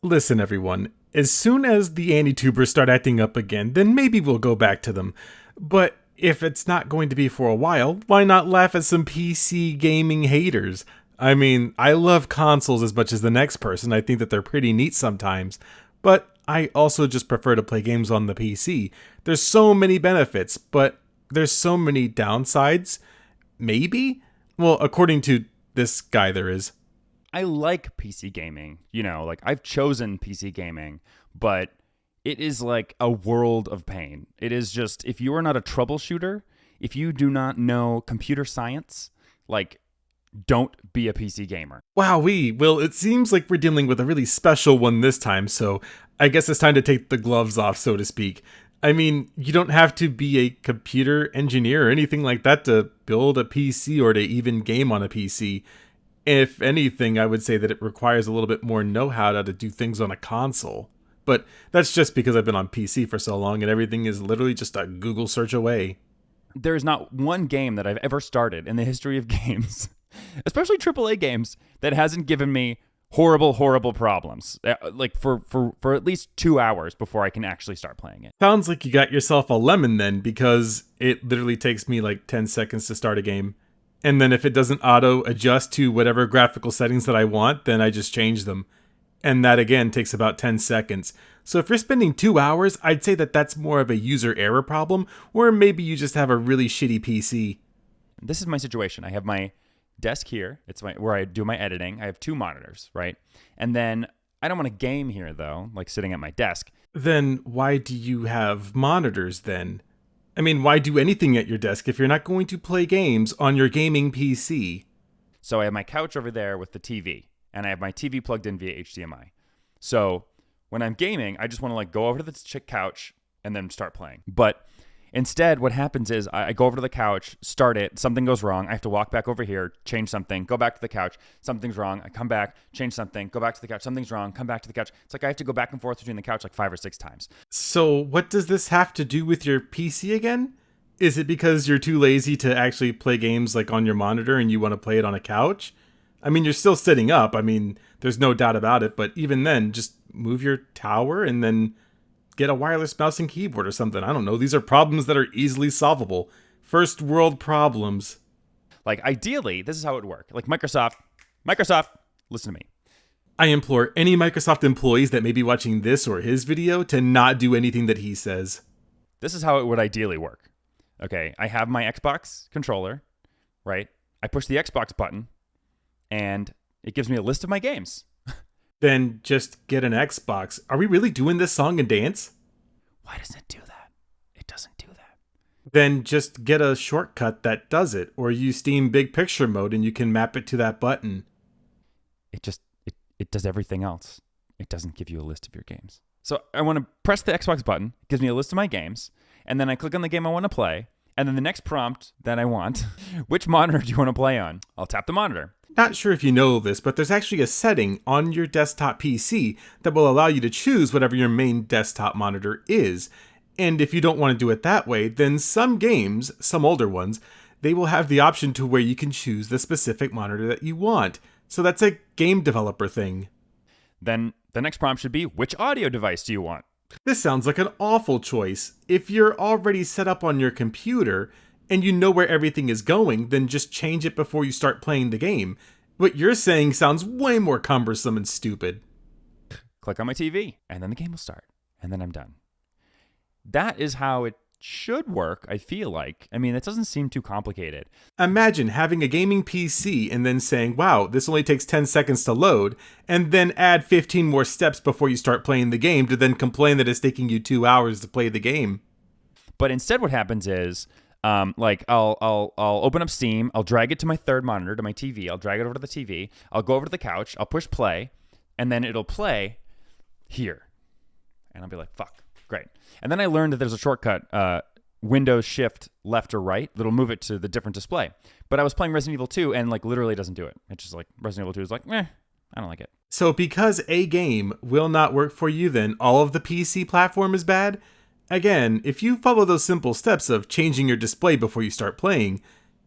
Listen, everyone, as soon as the Anti-Tubers start acting up again, then maybe we'll go back to them. But if it's not going to be for a while, why not laugh at some PC gaming haters? I mean, I love consoles as much as the next person. I think that they're pretty neat sometimes. But I also just prefer to play games on the PC. There's so many benefits, but there's so many downsides. Maybe? Well, according to this guy, there is. I like PC gaming. Like I've chosen PC gaming, but it is like a world of pain. It is just, if you are not a troubleshooter, if you do not know computer science, like, don't be a PC gamer. Wowee. Well, it seems like we're dealing with a really special one this time, so I guess it's time to take the gloves off, so to speak. I mean, you don't have to be a computer engineer or anything like that to build a PC or to even game on a PC. If anything, I would say that it requires a little bit more know-how to do things on a console. But that's just because I've been on PC for so long and everything is literally just a Google search away. There is not one game that I've ever started in the history of games, especially AAA games, that hasn't given me horrible problems, like for at least 2 hours before I can actually start playing it. Sounds like you got yourself a lemon then, because it literally takes me like 10 seconds to start a game. And then if it doesn't auto adjust to whatever graphical settings that I want, then I just change them. And that again takes about 10 seconds. So if you're spending 2 hours, I'd say that that's more of a user error problem, or maybe you just have a really shitty PC. This is my situation. I have my desk here. It's where I do my editing. I have 2 monitors, right? And then I don't want to game here though, like sitting at my desk. Then why do you have monitors then? I mean, why do anything at your desk if you're not going to play games on your gaming PC? So I have my couch over there with the TV, and I have my TV plugged in via HDMI. So when I'm gaming, I just want to like go over to the couch and then start playing. But instead, what happens is I go over to the couch, start it, something goes wrong. I have to walk back over here, change something, go back to the couch, something's wrong. I come back, change something, go back to the couch, something's wrong, come back to the couch. It's like I have to go back and forth between the couch like 5 or 6 times. So what does this have to do with your PC again? Is it because you're too lazy to actually play games like on your monitor and you want to play it on a couch? I mean, you're still sitting up. I mean, there's no doubt about it. But even then, just move your tower and then get a wireless mouse and keyboard or something. I don't know. These are problems that are easily solvable. First world problems. Like ideally, this is how it would work. Like Microsoft, listen to me. I implore any Microsoft employees that may be watching this or his video to not do anything that he says. This is how it would ideally work. Okay, I have my Xbox controller, right? I push the Xbox button, and it gives me a list of my games. Then just get an Xbox. Are we really doing this song and dance? Why doesn't it do that? It doesn't do that. Then just get a shortcut that does it, or use Steam Big Picture mode and you can map it to that button. It does everything else. It doesn't give you a list of your games. So I want to press the Xbox button, it gives me a list of my games, and then I click on the game I want to play, and then the next prompt that I want, which monitor do you want to play on? I'll tap the monitor. Not sure if you know this, but there's actually a setting on your desktop PC that will allow you to choose whatever your main desktop monitor is. And if you don't want to do it that way, then some games, some older ones, they will have the option to where you can choose the specific monitor that you want. So that's a game developer thing. Then the next prompt should be, which audio device do you want? This sounds like an awful choice. If you're already set up on your computer and you know where everything is going, then just change it before you start playing the game. What you're saying sounds way more cumbersome and stupid. Click on my TV, and then the game will start, and then I'm done. That is how it should work, I feel like. I mean, it doesn't seem too complicated. Imagine having a gaming PC and then saying, wow, this only takes 10 seconds to load, and then add 15 more steps before you start playing the game to then complain that it's taking you 2 hours to play the game. But instead what happens is, like I'll open up Steam, I'll drag it to my third monitor, to my TV, I'll drag it over to the TV, I'll go over to the couch, I'll push play, and then it'll play here. And I'll be like, fuck, great. And then I learned that there's a shortcut, Windows Shift left or right, that'll move it to the different display. But I was playing Resident Evil 2 and like literally doesn't do it. It's just like Resident Evil 2 is like, I don't like it. So because a game will not work for you, then all of the PC platform is bad? Again, if you follow those simple steps of changing your display before you start playing,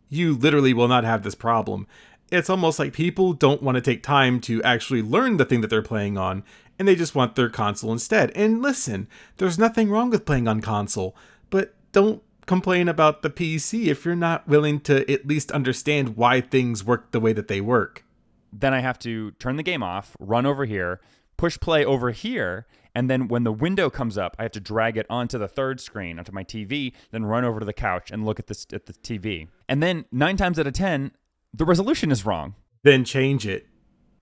you literally will not have this problem. It's almost like people don't want to take time to actually learn the thing that they're playing on, and they just want their console instead. And listen, there's nothing wrong with playing on console, but don't complain about the PC if you're not willing to at least understand why things work the way that they work. Then I have to turn the game off, run over here, push play over here, and then when the window comes up, I have to drag it onto the third screen, onto my TV, then run over to the couch and look at the TV. And then 9 times out of 10, the resolution is wrong. Then change it.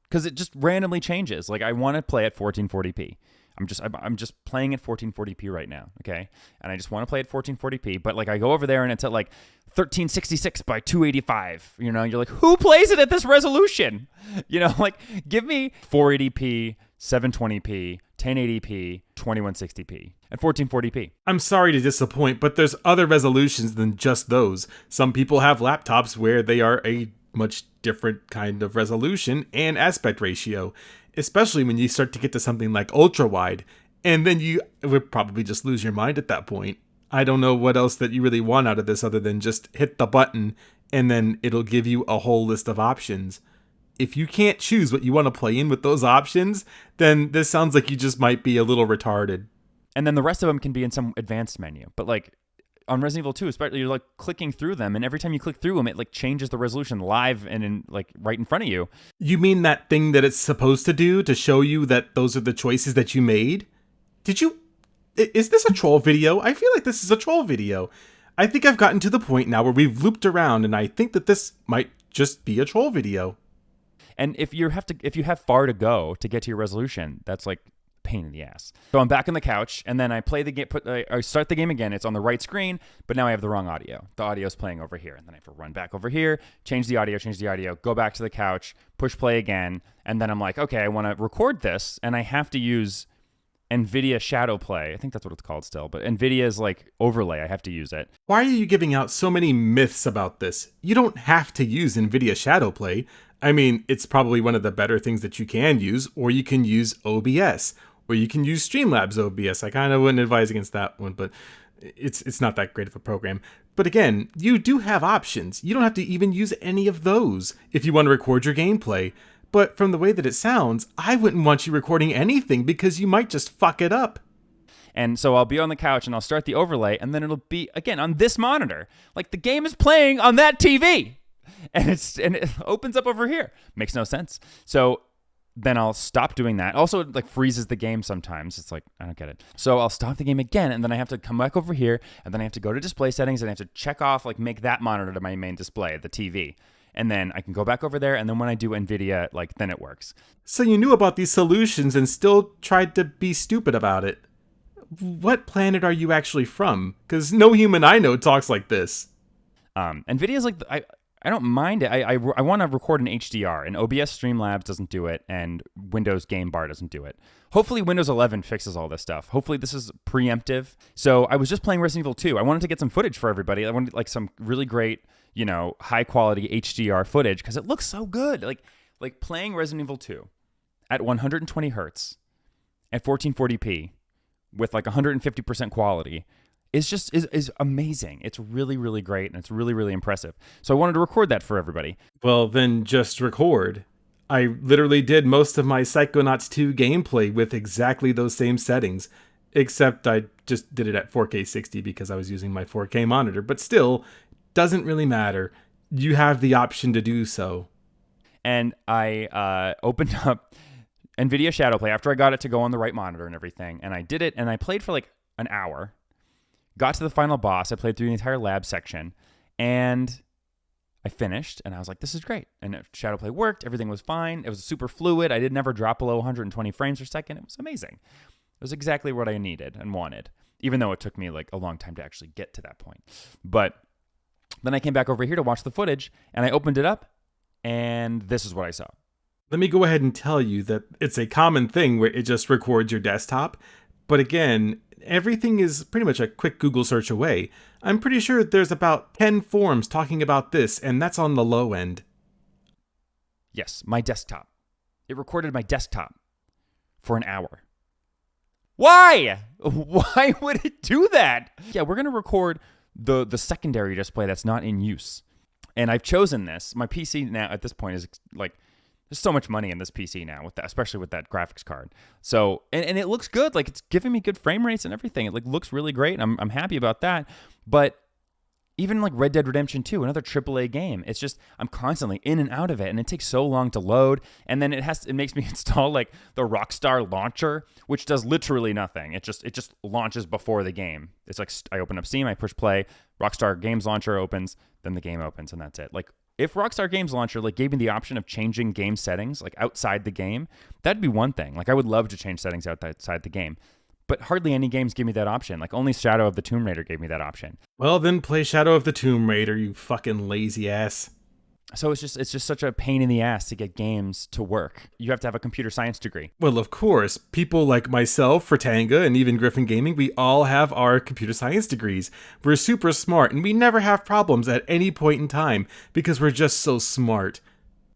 Because it just randomly changes. Like, I want to play at 1440p. I'm just playing at 1440p right now, okay? And I just want to play at 1440p, but like I go over there and it's at like 1366 by 285. You know, you're like, who plays it at this resolution? You know, like give me 480p, 720p, 1080p, 2160p, and 1440p. I'm sorry to disappoint, but there's other resolutions than just those. Some people have laptops where they are a much different kind of resolution and aspect ratio, especially when you start to get to something like ultra wide, and then you would probably just lose your mind at that point. I don't know what else that you really want out of this other than just hit the button and then it'll give you a whole list of options. If you can't choose what you want to play in with those options, then this sounds like you just might be a little retarded. And then the rest of them can be in some advanced menu, but like on Resident Evil 2, especially, you're like clicking through them, and every time you click through them, it like changes the resolution live and in like right in front of you. You mean that thing that it's supposed to do to show you that those are the choices that you made? Is this a troll video? I feel like this is a troll video. I think I've gotten to the point now where we've looped around, and I think that this might just be a troll video. And if you have far to go to get to your resolution, that's like pain in the ass. So I'm back on the couch, and then I play the game. I start the game again. It's on the right screen, but now I have the wrong audio. The audio's playing over here, and then I have to run back over here, change the audio, go back to the couch, push play again, and then I'm like, okay, I want to record this, and I have to use NVIDIA Shadow Play. I think that's what it's called still, but NVIDIA's like overlay. I have to use it. Why are you giving out so many myths about this? You don't have to use NVIDIA Shadow Play. I mean, it's probably one of the better things that you can use, or you can use OBS. Or you can use Streamlabs OBS. I kind of wouldn't advise against that one, but it's not that great of a program. But again, you do have options. You don't have to even use any of those if you want to record your gameplay. But from the way that it sounds, I wouldn't want you recording anything because you might just fuck it up. And so I'll be on the couch and I'll start the overlay, and then it'll be, again, on this monitor. Like the game is playing on that TV. And it opens up over here. Makes no sense. So then I'll stop doing that. Also, it like freezes the game sometimes. It's like, I don't get it. So I'll stop the game again, and then I have to come back over here, and then I have to go to display settings, and I have to check off, like make that monitor to my main display, the TV. And then I can go back over there, and then when I do NVIDIA, like then it works. So you knew about these solutions and still tried to be stupid about it. What planet are you actually from? Because no human I know talks like this. NVIDIA's like, I don't mind it. I want to record in HDR, and OBS Streamlabs doesn't do it, and Windows Game Bar doesn't do it. Hopefully Windows 11 fixes all this stuff. Hopefully this is preemptive. So I was just playing Resident Evil 2. I wanted to get some footage for everybody. I wanted like some really great, high quality HDR footage because it looks so good. Like playing Resident Evil 2 at 120 hertz at 1440p with like 150% quality is amazing. It's really, really great, and it's really, really impressive. So I wanted to record that for everybody. Well, then just record. I literally did most of my Psychonauts 2 gameplay with exactly those same settings, except I just did it at 4K 60 because I was using my 4K monitor, but still, doesn't really matter. You have the option to do so. And I opened up NVIDIA Shadow Play after I got it to go on the right monitor and everything, and I did it, and I played for like an hour. Got to the final boss. I played through the entire lab section, and I finished, and I was like, this is great. And Shadow Play worked. Everything was fine. It was super fluid. I did never drop below 120 frames per second. It was amazing. It was exactly what I needed and wanted, even though it took me like a long time to actually get to that point. But then I came back over here to watch the footage, and I opened it up, and this is what I saw. Let me go ahead and tell you that it's a common thing where it just records your desktop. But again, everything is pretty much a quick Google search away. I'm pretty sure there's about 10 forums talking about this, and that's on the low end. Yes, my desktop. It recorded my desktop for an hour. Why? Why would it do that? Yeah, we're going to record the secondary display that's not in use. And I've chosen this. My PC now at this point is like There's so much money in this PC now with that, especially with that graphics card. So and it looks good. Like it's giving me good frame rates and everything. It like looks really great. And I'm happy about that. But even like Red Dead Redemption 2, another AAA game, it's just I'm constantly in and out of it, and it takes so long to load. And then it makes me install like the Rockstar launcher, which does literally nothing. It just launches before the game. It's like I open up Steam, I push play, Rockstar Games Launcher opens, then the game opens, and that's it. Like if Rockstar Games Launcher like gave me the option of changing game settings like outside the game, that'd be one thing. Like I would love to change settings outside the game. But hardly any games give me that option. Like only Shadow of the Tomb Raider gave me that option. Well, then play Shadow of the Tomb Raider, you fucking lazy ass. So it's just such a pain in the ass to get games to work. You have to have a computer science degree. Well, of course, people like myself, Fratanga, and even Griffin Gaming, we all have our computer science degrees. We're super smart, and we never have problems at any point in time because we're just so smart.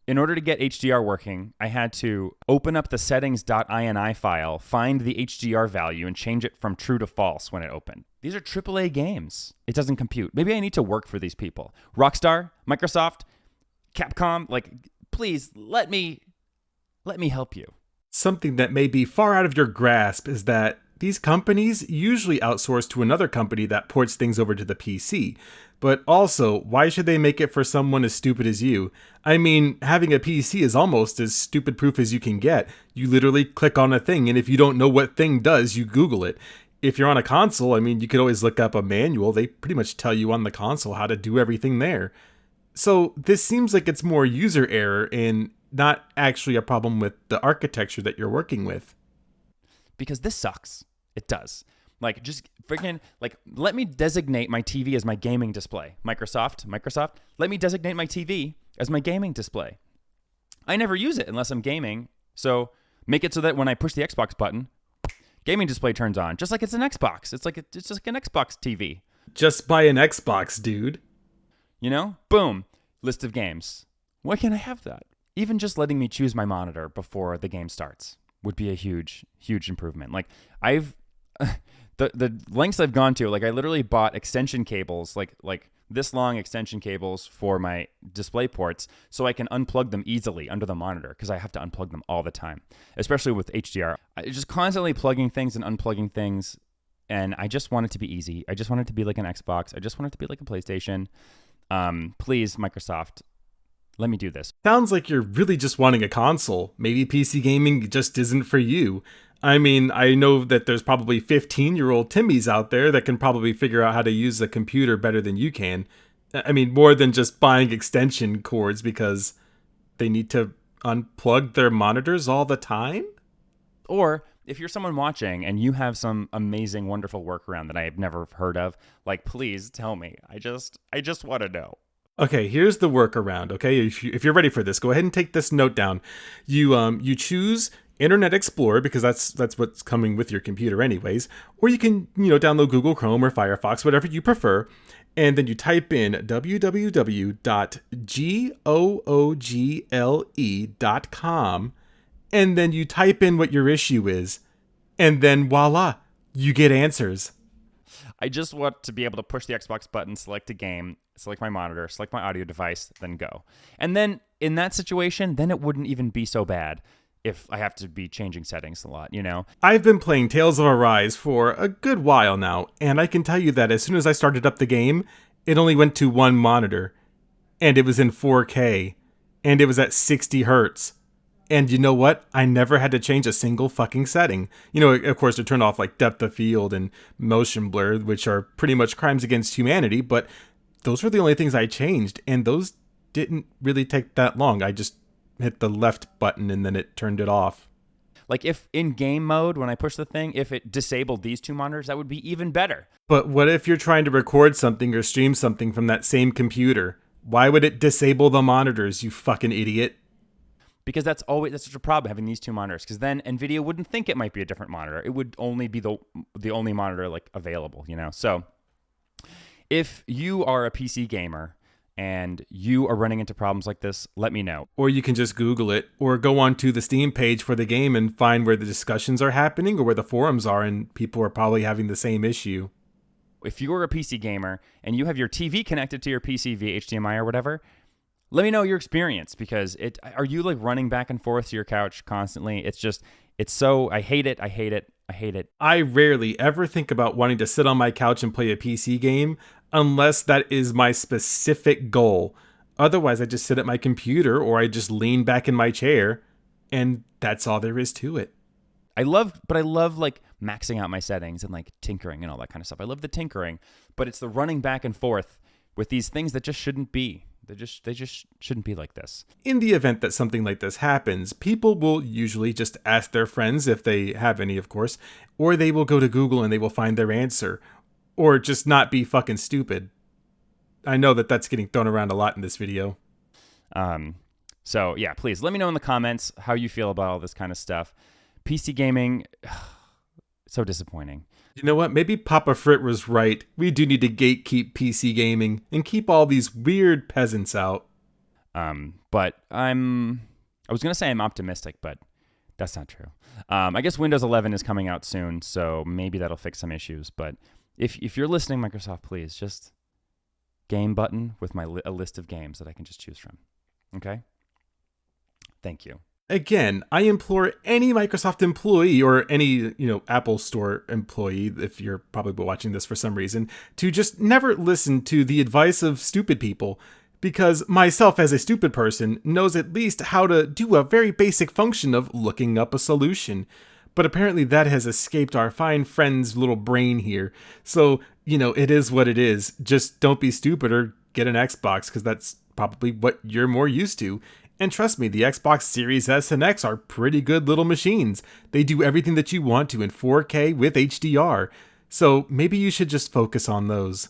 In order to get HDR working, I had to open up the settings.ini file, find the HDR value, and change it from true to false when it opened. These are AAA games. It doesn't compute. Maybe I need to work for these people. Rockstar, Microsoft, Capcom, like, please let me help you. Something that may be far out of your grasp is that these companies usually outsource to another company that ports things over to the PC. But also, why should they make it for someone as stupid as you? I mean, having a PC is almost as stupid proof as you can get. You literally click on a thing, and if you don't know what thing does, you Google it. If you're on a console, I mean, you could always look up a manual. They pretty much tell you on the console how to do everything there. So this seems like it's more user error and not actually a problem with the architecture that you're working with. Because this sucks. It does. Like, just freaking, like, let me designate my TV as my gaming display. Microsoft, let me designate my TV as my gaming display. I never use it unless I'm gaming. So make it so that when I push the Xbox button, gaming display turns on, just like it's an Xbox. It's just like an Xbox TV. Just buy an Xbox, dude. You know? Boom. List of games. Why can't I have that? Even just letting me choose my monitor before the game starts would be a huge, huge improvement. Like, I've... the lengths I've gone to, like I literally bought extension cables, like this long extension cables for my display ports so I can unplug them easily under the monitor because I have to unplug them all the time, especially with HDR. I just constantly plugging things and unplugging things, and I just want it to be easy. I just want it to be like an Xbox. I just want it to be like a PlayStation. Please, Microsoft, let me do this. Sounds like you're really just wanting a console. Maybe PC gaming just isn't for you. I mean, I know that there's probably 15-year-old Timmys out there that can probably figure out how to use a computer better than you can. I mean, more than just buying extension cords because they need to unplug their monitors all the time? Or if you're someone watching and you have some amazing, wonderful workaround that I have never heard of, like, please tell me. I just want to know. Okay, here's the workaround, okay? If you're ready for this, go ahead and take this note down. You choose Internet Explorer because that's what's coming with your computer anyways, or you can, download Google Chrome or Firefox, whatever you prefer, and then you type in www.google.com, and then you type in what your issue is, and then voila, you get answers. I just want to be able to push the Xbox button, select a game, select my monitor, select my audio device, then go. And then in that situation, then it wouldn't even be so bad if I have to be changing settings a lot, I've been playing Tales of Arise for a good while now, and I can tell you that as soon as I started up the game, it only went to one monitor, and it was in 4K, and it was at 60 hertz. And you know what? I never had to change a single fucking setting. Of course, to turn off like depth of field and motion blur, which are pretty much crimes against humanity, but those were the only things I changed, and those didn't really take that long. I just hit the left button and then it turned it off. Like if in game mode, when I push the thing, if it disabled these two monitors, that would be even better. But what if you're trying to record something or stream something from that same computer? Why would it disable the monitors, you fucking idiot? Because that's such a problem, having these two monitors. Because then NVIDIA wouldn't think it might be a different monitor. It would only be the only monitor like available, So if you are a PC gamer and you are running into problems like this, let me know. Or you can just Google it, or go onto the Steam page for the game and find where the discussions are happening or where the forums are, and people are probably having the same issue. If you are a PC gamer and you have your TV connected to your PC via HDMI or whatever, Let me know your experience, because are you like running back and forth to your couch constantly? It's so, I hate it. I hate it. I hate it. I rarely ever think about wanting to sit on my couch and play a PC game unless that is my specific goal. Otherwise, I just sit at my computer or I just lean back in my chair, and that's all there is to it. I love like maxing out my settings and like tinkering and all that kind of stuff. I love the tinkering, but it's the running back and forth with these things that just shouldn't be. They just shouldn't be like this. In the event that something like this happens, people will usually just ask their friends, if they have any, of course, or they will go to Google and they will find their answer, or just not be fucking stupid. I know that that's getting thrown around a lot in this video. So yeah, please let me know in the comments how you feel about all this kind of stuff. PC gaming, so disappointing. You know what? Maybe Papa Frit was right. We do need to gatekeep PC gaming and keep all these weird peasants out. But I was going to say I'm optimistic, but that's not true. I guess Windows 11 is coming out soon, so maybe that'll fix some issues. But if you're listening, Microsoft, please just game button with a list of games that I can just choose from. Okay? Thank you. Again, I implore any Microsoft employee or any, Apple Store employee, if you're probably watching this for some reason, to just never listen to the advice of stupid people, because myself as a stupid person knows at least how to do a very basic function of looking up a solution. But apparently that has escaped our fine friend's little brain here. So, it is what it is. Just don't be stupid or get an Xbox, because that's probably what you're more used to. And trust me, the Xbox Series S and X are pretty good little machines. They do everything that you want to in 4K with HDR. So maybe you should just focus on those.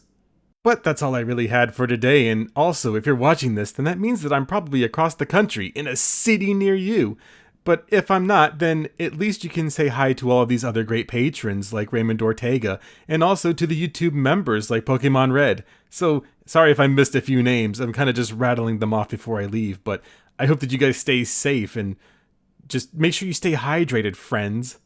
But that's all I really had for today, and also if you're watching this, then that means that I'm probably across the country in a city near you. But if I'm not, then at least you can say hi to all of these other great patrons like Raymond Ortega, and also to the YouTube members like Pokemon Red. So sorry if I missed a few names, I'm kind of just rattling them off before I leave, but I hope that you guys stay safe and just make sure you stay hydrated, friends.